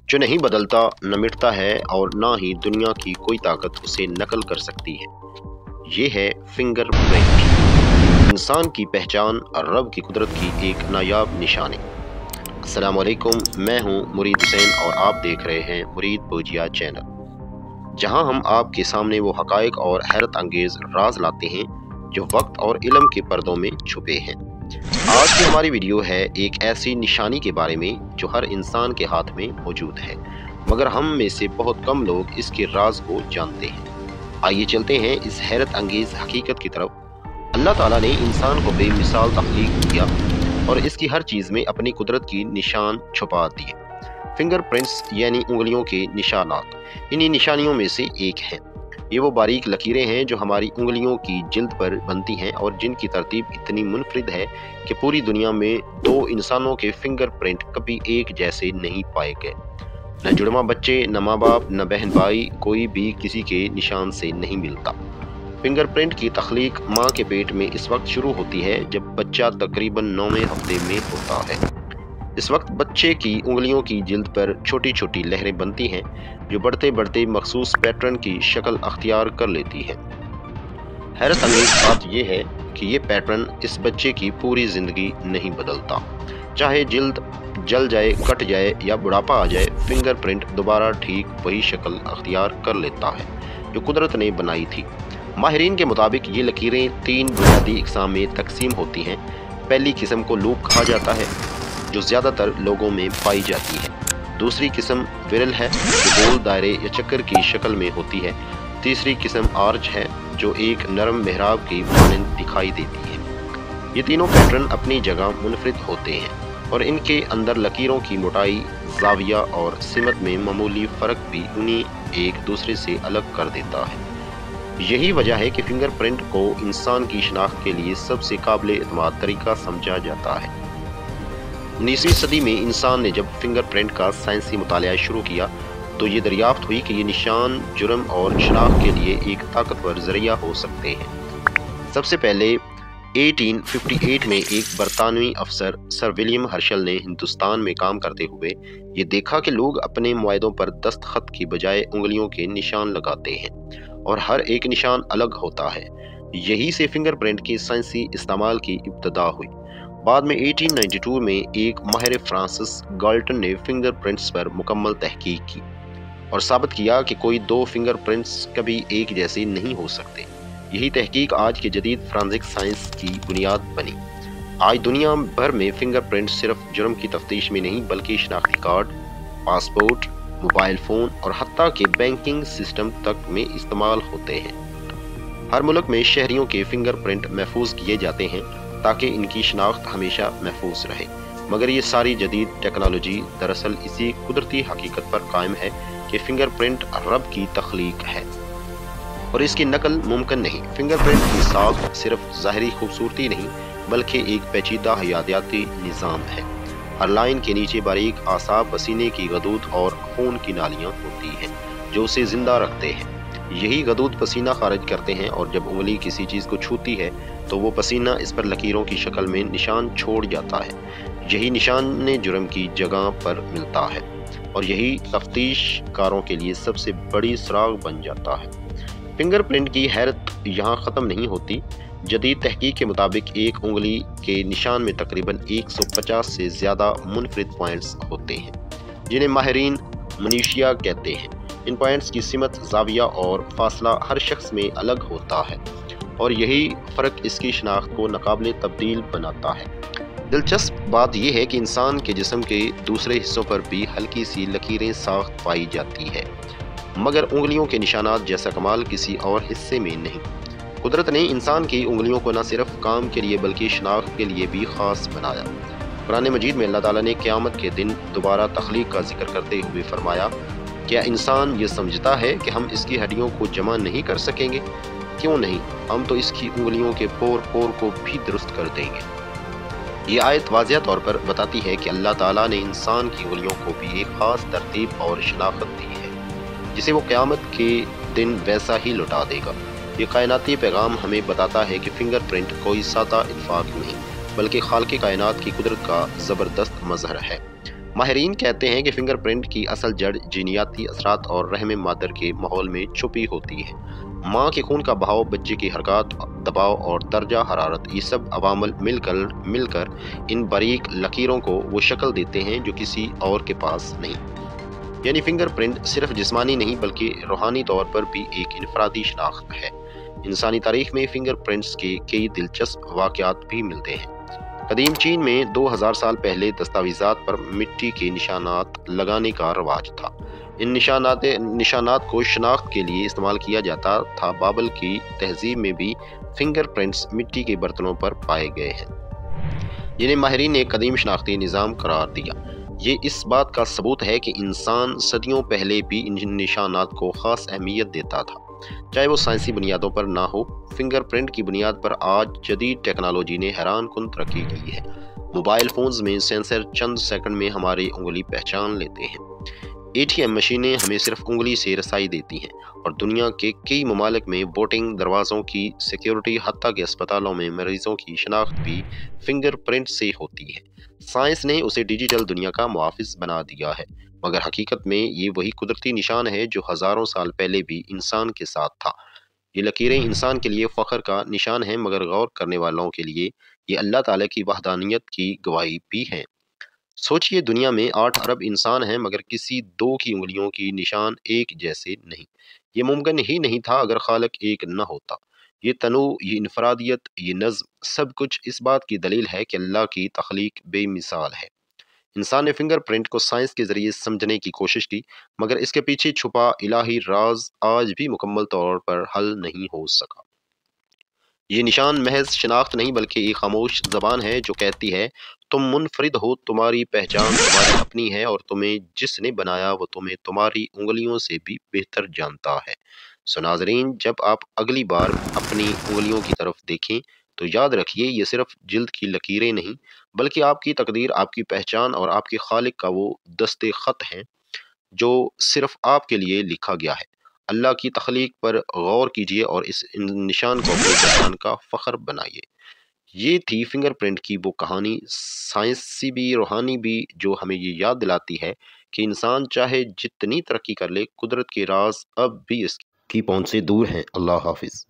जो नहीं बदलता, न मिटता है और ना ही दुनिया की कोई ताकत उसे नकल कर सकती है। ये है फिंगर प्रिंट, इंसान की पहचान और रब की कुदरत की एक नायाब निशानी। अस्सलाम वालेकुम, मैं हूँ मुरीद हुसैन और आप देख रहे हैं मुरीद बोजिया चैनल, जहाँ हम आपके सामने वो हकायक और हैरत अंगेज राज लाते हैं जो वक्त और इल्म के पर्दों में छुपे हैं। आज की हमारी वीडियो है एक ऐसी निशानी के बारे में जो हर इंसान के हाथ में मौजूद है, मगर हम में से बहुत कम लोग इसके राज को जानते हैं। आइए चलते हैं इस हैरत अंगेज हकीकत की तरफ। अल्लाह ताला ने इंसान को बेमिसाल तख्लीक किया और इसकी हर चीज़ में अपनी कुदरत की निशान छुपा दिए। फिंगर प्रिंट्स यानी उंगलियों के निशानात इन्हीं निशानियों में से एक हैं। ये वो बारीक लकीरें हैं जो हमारी उंगलियों की जिल्द पर बनती हैं और जिनकी तरतीब इतनी मुनफरिद है कि पूरी दुनिया में दो इंसानों के फिंगर प्रिंट कभी एक जैसे नहीं पाए गए। न जुड़वा बच्चे, न माँ बाप, न बहन भाई, कोई भी किसी के निशान से नहीं मिलता। फिंगर प्रिंट की तख्लीक माँ के पेट में इस वक्त शुरू होती है जब बच्चा तकरीबन 9वें हफ्ते में होता है। इस वक्त बच्चे की उंगलियों की जिल्द पर छोटी छोटी लहरें बनती हैं जो बढ़ते बढ़ते मखसूस पैटर्न की शक्ल अख्तियार कर लेती हैं। हैरत अंगेज बात यह है कि ये पैटर्न इस बच्चे की पूरी ज़िंदगी नहीं बदलता। चाहे जिल्द जल जाए, कट जाए या बुढ़ापा आ जाए, फिंगर प्रिंट दोबारा ठीक वही शक्ल अख्तियार कर लेता है जो कुदरत ने बनाई थी। माहिरीन के मुताबिक ये लकीरें 3 बुनियादी अक़साम में तकसीम होती हैं। पहली किस्म को लूप कहा जाता है जो ज़्यादातर लोगों में पाई जाती है। दूसरी किस्म विरल है जो गोल दायरे या चक्कर की शक्ल में होती है। तीसरी किस्म आर्च है जो एक नरम मेहराब की मानंद दिखाई देती है। ये तीनों पैटर्न अपनी जगह मुनफरिद होते हैं और इनके अंदर लकीरों की मोटाई, जाविया और सिमत में मामूली फ़र्क भी उन्हें एक दूसरे से अलग कर देता है। यही वजह है कि फिंगर प्रिंट को इंसान की शनाख्त के लिए सबसे काबिल एतमाद तरीका समझा जाता है। 19वीं सदी में इंसान ने जब फिंगर प्रिंट का साइंसी मुताला शुरू किया तो ये दरियाफ्त हुई कि ये निशान जुर्म और शनाख्त के लिए एक ताकतवर जरिया हो सकते हैं। सबसे पहले 1858 में एक बरतानवी अफसर सर विलियम हर्शल ने हिंदुस्तान में काम करते हुए ये देखा कि लोग अपने मुआहदों पर दस्तखत की बजाय उंगलियों के निशान लगाते हैं और हर एक निशान अलग होता है। यही से फिंगर प्रिंट के साइंसी इस्तेमाल की इब्तदा हुई। बाद में 1892 में एक माहिर फ्रांसिस गाल्टन ने फिंगर प्रिंट्स पर मुकम्मल तहकीक की और साबित किया कि कोई दो फिंगर प्रिंट्स कभी एक जैसे नहीं हो सकते। यही तहकीक आज के जदीद फ्रांसिक साइंस की बुनियाद बनी। आज दुनिया भर में फिंगर प्रिंट सिर्फ जुर्म की तफ्तीश में नहीं बल्कि शनाख्ती कार्ड, पासपोर्ट, मोबाइल फ़ोन और हत्ता के बैंकिंग सिस्टम तक में इस्तेमाल होते हैं। हर मुल्क में शहरियों के फिंगर प्रिंट महफूज किए जाते हैं ताकि इनकी शनाख्त हमेशा महफूज रहे। मगर ये सारी जदीद टेक्नोलॉजी दरअसल इसी कुदरती हकीकत पर कायम है कि फिंगर प्रिंट रब की तख्लीक है और इसकी नकल मुमकिन नहीं। फिंगर प्रिंट की साख सिर्फ ज़ाहरी खूबसूरती नहीं बल्कि एक पेचीदा हयातियाती निज़ाम है। हर लाइन के नीचे बारीक आसाब, पसीने की गदूद और खून की नालियाँ होती हैं जो उसे ज़िंदा रखते हैं। यही गदूद पसीना खारिज करते हैं और जब उंगली किसी चीज़ को छूती है तो वो पसीना इस पर लकीरों की शक्ल में निशान छोड़ जाता है। यही निशान जुर्म की जगह पर मिलता है और यही तफ्तीश कारों के लिए सबसे बड़ी सुराग बन जाता है। फिंगर प्रिंट की हैरत यहाँ ख़त्म नहीं होती। जदीद तहकीक के मुताबिक एक उंगली के निशान में तकरीबन 150 से ज़्यादा मुनफरिद पॉइंट्स होते हैं जिन्हें माहिरीन मनीशिया कहते हैं। इन पॉइंट्स की सिमत, जाविया और फासला हर शख्स में अलग होता है और यही फ़र्क इसकी शनाख्त को नाकाबिल तब्दील बनाता है। दिलचस्प बात यह है कि इंसान के जिस्म के दूसरे हिस्सों पर भी हल्की सी लकीरें साख्त पाई जाती है, मगर उंगलियों के निशानात जैसा कमाल किसी और हिस्से में नहीं। कुदरत ने इंसान की उंगलियों को न सिर्फ काम के लिए बल्कि शनाख्त के लिए भी ख़ास बनाया। कुरान मजीद में अल्लाह ताला ने क़यामत के दिन दोबारा तख्लीक का जिक्र करते हुए फरमाया, क्या इंसान ये समझता है कि हम इसकी हड्डियों को जमा नहीं कर सकेंगे? क्यों नहीं, हम तो इसकी उंगलियों के पोर पोर को भी दुरुस्त कर देंगे। ये आयत वाज़िह तौर पर बताती है कि अल्लाह ताला ने इंसान की उंगलियों को भी एक ख़ास तरतीब और शनाख्त दी है जिसे वो क़यामत के दिन वैसा ही लौटा देगा। ये कायनाती पैगाम हमें बताता है कि फिंगर प्रिंट कोई सादा इत्फाक नहीं बल्कि खालिक़ कायनात की कुदरत का ज़बरदस्त मज़हर है। ماہرین کہتے ہیں کہ فنگر پرنٹ کی اصل جڑ جینیاتی اثرات اور رحم مادر کے ماحول میں چھپی ہوتی ہے۔ ماں کے خون کا بہاؤ، بچے کی حرکات، دباؤ اور درجہ حرارت، یہ سب عوامل مل کر ان باریک لکیروں کو وہ شکل دیتے ہیں جو کسی اور کے پاس نہیں۔ یعنی فنگر پرنٹ صرف جسمانی نہیں بلکہ روحانی طور پر بھی ایک انفرادی شناخت ہے۔ انسانی تاریخ میں فنگر پرنٹس کے کئی دلچسپ واقعات بھی ملتے ہیں۔ قدیم چین میں 2000 سال پہلے دستاویزات پر مٹی کے نشانات لگانے کا رواج تھا۔ ان نشانات کو شناخت کے لیے استعمال کیا جاتا تھا۔ بابل کی تہذیب میں بھی فنگر پرنٹس مٹی کے برتنوں پر پائے گئے ہیں، جنہیں ماہرین نے قدیم شناختی نظام قرار دیا۔ یہ اس بات کا ثبوت ہے کہ انسان صدیوں پہلے بھی ان نشانات کو خاص اہمیت دیتا تھا، چاہے وہ سائنسی بنیادوں پر نہ ہو۔ فنگر پرنٹ کی بنیاد پر آج جدید ٹیکنالوجی نے حیران کن ترقی کی ہے۔ موبائل فونز میں سینسر چند سیکنڈ میں ہماری انگلی پہچان لیتے ہیں۔ ATM مشینیں ہمیں صرف انگلی سے رسائی دیتی ہیں، اور دنیا کے کئی ممالک میں ووٹنگ دروازوں کی سیکیورٹی، حتیٰ کہ اسپتالوں میں مریضوں کی شناخت بھی فنگر پرنٹ سے ہوتی ہے۔ سائنس نے اسے ڈیجیٹل دنیا کا محافظ بنا دیا ہے، مگر حقیقت میں یہ وہی قدرتی نشان ہے جو ہزاروں سال پہلے بھی انسان کے ساتھ تھا۔ یہ لکیریں انسان کے لیے فخر کا نشان ہیں، مگر غور کرنے والوں کے لیے یہ اللہ تعالیٰ کی وحدانیت کی گواہی بھی ہیں۔ سوچئے، دنیا میں 8 ارب انسان ہیں، مگر کسی 2 کی انگلیوں کی نشان ایک جیسے نہیں۔ یہ ممکن ہی نہیں تھا اگر خالق ایک نہ ہوتا۔ یہ تنوع، یہ انفرادیت، یہ نظم، سب کچھ اس بات کی دلیل ہے کہ اللہ کی تخلیق بے مثال ہے۔ انسان نے فنگر پرنٹ کو سائنس کے ذریعے سمجھنے کی کوشش کی، مگر اس کے پیچھے چھپا الہی راز آج بھی مکمل طور پر حل نہیں ہو سکا۔ یہ نشان محض شناخت نہیں بلکہ ایک خاموش زبان ہے جو کہتی ہے، تم منفرد ہو، تمہاری پہچان تمہاری اپنی ہے، اور تمہیں جس نے بنایا وہ تمہیں تمہاری انگلیوں سے بھی بہتر جانتا ہے۔ سو ناظرین، جب آپ اگلی بار اپنی انگلیوں کی طرف دیکھیں تو یاد رکھیے، یہ صرف جلد کی لکیریں نہیں بلکہ آپ کی تقدیر، آپ کی پہچان اور آپ کے خالق کا وہ دست خط ہیں جو صرف آپ کے لیے لکھا گیا ہے۔ اللہ کی تخلیق پر غور کیجیے اور اس نشان کو اپنی پہچان کا فخر بنائیے۔ یہ تھی فنگر پرنٹ کی وہ کہانی، سائنسی بھی روحانی بھی، جو ہمیں یہ یاد دلاتی ہے کہ انسان چاہے جتنی ترقی کر لے، قدرت کے راز اب بھی اس کی پہنچ سے دور ہیں۔ اللہ حافظ۔